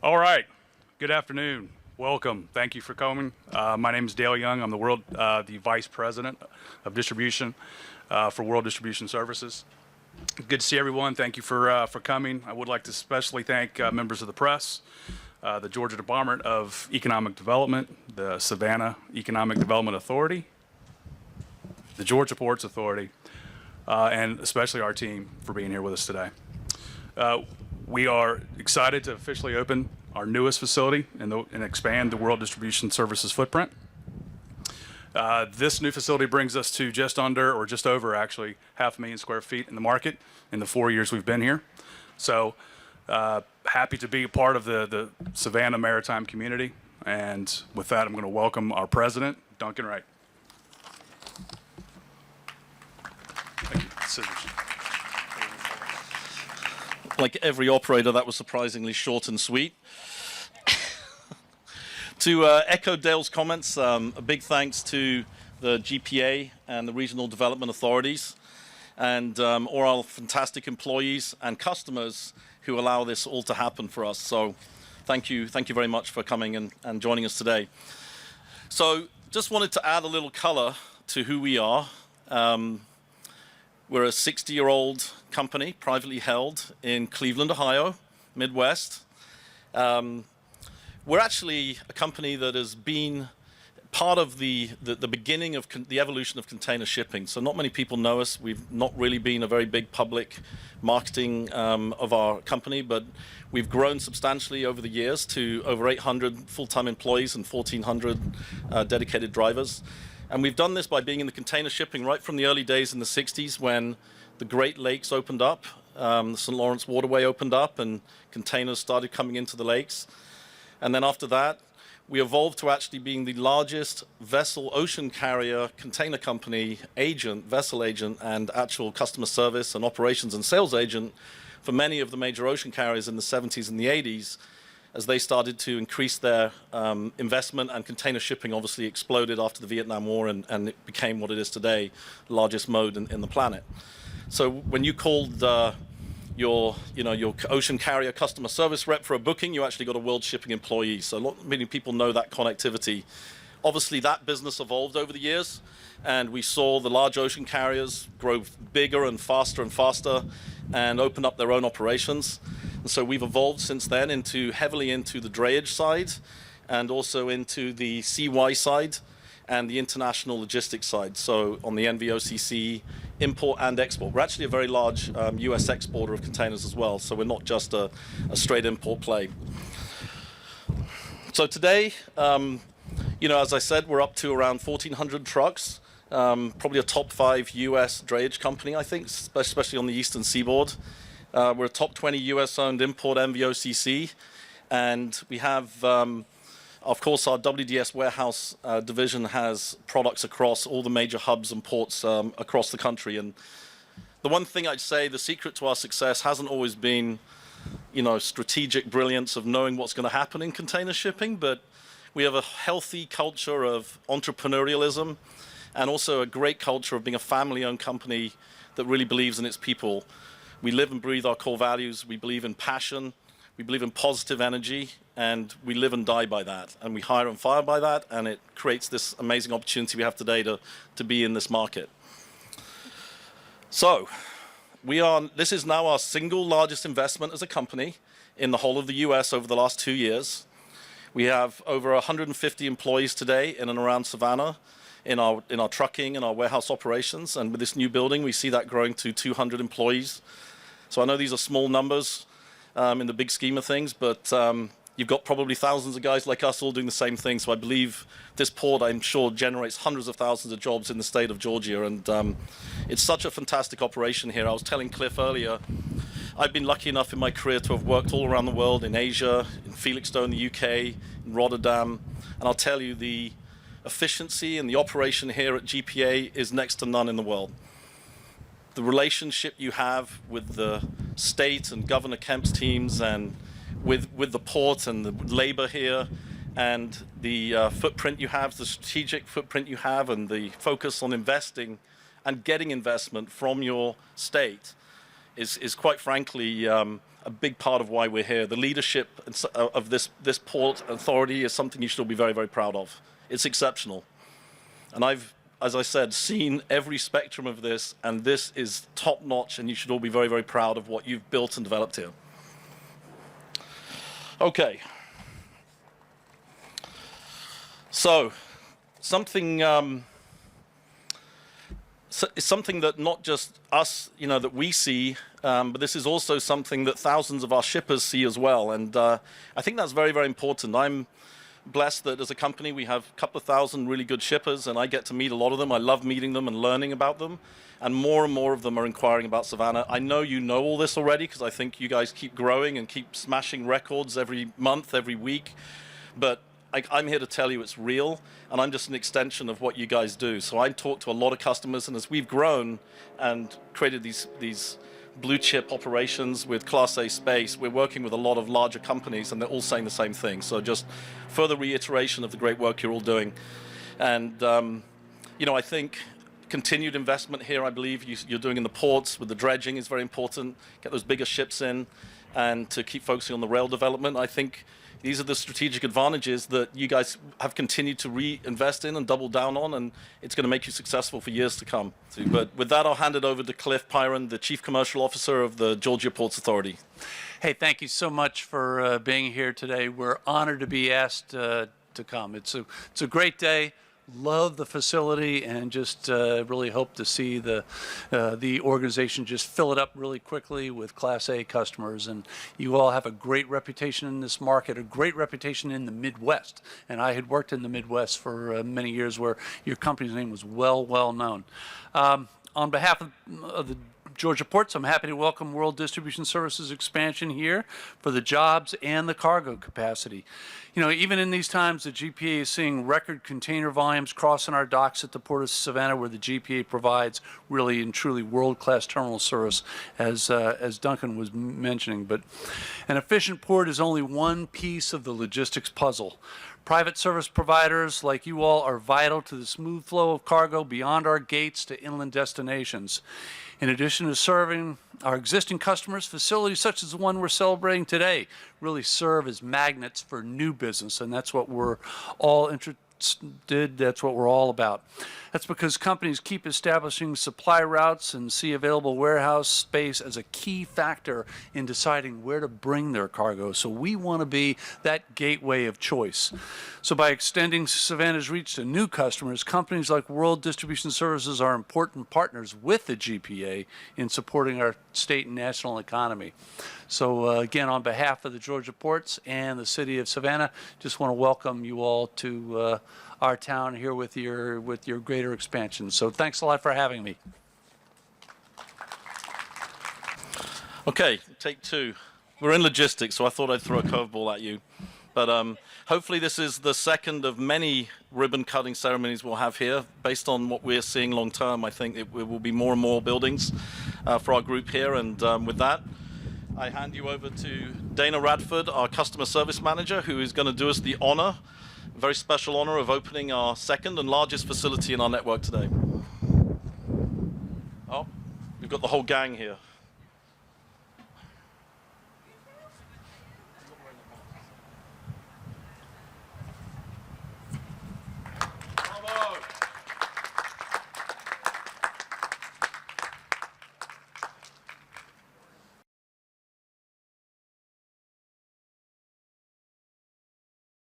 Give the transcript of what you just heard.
All right. Good afternoon. Welcome. Thank you for coming. My name is Dale Young. I'm the Vice President of Distribution for World Distribution Services. Good to see everyone. Thank you for coming. I would like to especially thank members of the press, the Georgia Department of Economic Development, the Savannah Economic Development Authority, the Georgia Ports Authority, and especially our team for being here with us today. We are excited to officially open our newest facility and expand the World Distribution Services footprint. This new facility brings us to just under, or just over actually, 500,000 square feet in the market in the 4 years we've been here. So happy to be a part of the Savannah maritime community. And with that, I'm going to welcome our president, Duncan Wright. Thank you. Scissors. Like every operator, that was surprisingly short and sweet. To echo Dale's comments, a big thanks to the GPA and the regional development authorities and all our fantastic employees and customers who allow this all to happen for us. So thank you very much for coming and joining us today. So just wanted to add a little color to who we are. We're a 60-year-old company, privately held in Cleveland, Ohio, Midwest. We're actually a company that has been part of the beginning of the evolution of container shipping. So not many people know us. We've not really been a very big public marketing of our company, but we've grown substantially over the years to over 800 full-time employees and 1,400 dedicated drivers. And we've done this by being in the container shipping right from the early days in the 60s when the Great Lakes opened up, the St. Lawrence Waterway opened up, and containers started coming into the lakes. And then after that, we evolved to actually being the largest vessel ocean carrier, container company, agent, vessel agent, and actual customer service and operations and sales agent for many of the major ocean carriers in the 70s and the 80s. As they started to increase their investment, and container shipping obviously exploded after the Vietnam War, and it became what it is today, the largest mode in the planet. So when you called your ocean carrier customer service rep for a booking, you actually got a world shipping employee. So many people know that connectivity. Obviously, that business evolved over the years, and we saw the large ocean carriers grow bigger and faster and open up their own operations. And so we've evolved since then heavily into the drayage side and also into the CY side and the international logistics side. So on the NVOCC, import and export. We're actually a very large US exporter of containers as well. So we're not just a straight import play. So today, as I said, we're up to around 1,400 trucks. Probably a top 5 US drayage company, I think, especially on the eastern seaboard. We're a top 20 US-owned import NVOCC, and we have, of course, our WDS warehouse division has products across all the major hubs and ports across the country. And the one thing I'd say, the secret to our success hasn't always been, strategic brilliance of knowing what's going to happen in container shipping, but we have a healthy culture of entrepreneurialism and also a great culture of being a family-owned company that really believes in its people. We live and breathe our core values. We believe in passion. We believe in positive energy, and we live and die by that. And we hire and fire by that, and it creates this amazing opportunity we have today to be in this market. So this is now our single largest investment as a company in the whole of the US over the last 2 years. We have over 150 employees today in and around Savannah in our trucking and our warehouse operations. And with this new building, we see that growing to 200 employees. So I know these are small numbers in the big scheme of things, but you've got probably thousands of guys like us all doing the same thing. So I believe this port, I'm sure, generates hundreds of thousands of jobs in the state of Georgia. And it's such a fantastic operation here. I was telling Cliff earlier, I've been lucky enough in my career to have worked all around the world, in Asia, in Felixstowe in the UK, in Rotterdam. And I'll tell you, the efficiency and the operation here at GPA is next to none in the world. The relationship you have with the state and Governor Kemp's teams and with the port and the labor here and the footprint you have, the strategic footprint you have, and the focus on investing and getting investment from your state is quite frankly a big part of why we're here. The leadership of this port authority is something you should all be very, very proud of. It's exceptional. And I've, as I said, seen every spectrum of this, and this is top notch, and you should all be very, very proud of what you've built and developed here. Okay. So, something it's something that not just us, that we see, but this is also something that thousands of our shippers see as well. And I think that's very, very important. I'm blessed that as a company we have a couple of thousand really good shippers, and I get to meet a lot of them. I love meeting them and learning about them. And more of them are inquiring about Savannah. I know you know all this already because I think you guys keep growing and keep smashing records every month, every week. But I'm here to tell you it's real, and I'm just an extension of what you guys do. So I talk to a lot of customers, and as we've grown and created these blue chip operations with Class A space, we're working with a lot of larger companies, and they're all saying the same thing. So just further reiteration of the great work you're all doing. And, I think continued investment here, I believe you're doing in the ports with the dredging is very important. Get those bigger ships in, and to keep focusing on the rail development. I think these are the strategic advantages that you guys have continued to reinvest in and double down on, and it's going to make you successful for years to come. But with that, I'll hand it over to Cliff Pyron, the Chief Commercial Officer of the Georgia Ports Authority. Hey, thank you so much for being here today. We're honored to be asked to come. It's a great day. Love the facility, and just really hope to see the organization just fill it up really quickly with Class A customers. And you all have a great reputation in this market, a great reputation in the Midwest. And I had worked in the Midwest for many years, where your company's name was well known. On behalf of the Georgia Ports, I'm happy to welcome World Distribution Services expansion here for the jobs and the cargo capacity. Even in these times, the GPA is seeing record container volumes crossing our docks at the Port of Savannah, where the GPA provides really and truly world-class terminal service, as Duncan was mentioning. But an efficient port is only one piece of the logistics puzzle. Private service providers like you all are vital to the smooth flow of cargo beyond our gates to inland destinations. In addition to serving our existing customers, facilities such as the one we're celebrating today really serve as magnets for new business, and that's what we're all interested. That's what we're all about. That's because companies keep establishing supply routes and see available warehouse space as a key factor in deciding where to bring their cargo. So we want to be that gateway of choice. So by extending Savannah's reach to new customers, companies like World Distribution Services are important partners with the GPA in supporting our state and national economy. So again, on behalf of the Georgia Ports and the city of Savannah, just want to welcome you all to our town here with your greater expansion. So thanks a lot for having me. Okay, take two. We're in logistics, so I thought I'd throw a curveball at you. But hopefully this is the second of many ribbon-cutting ceremonies we'll have here. Based on what we're seeing long-term, I think it will be more and more buildings for our group here. And with that, I hand you over to Dana Radford, our Customer Service Manager, who is going to do us the honor, very special honor, of opening our second and largest facility in our network today. Oh, we've got the whole gang here.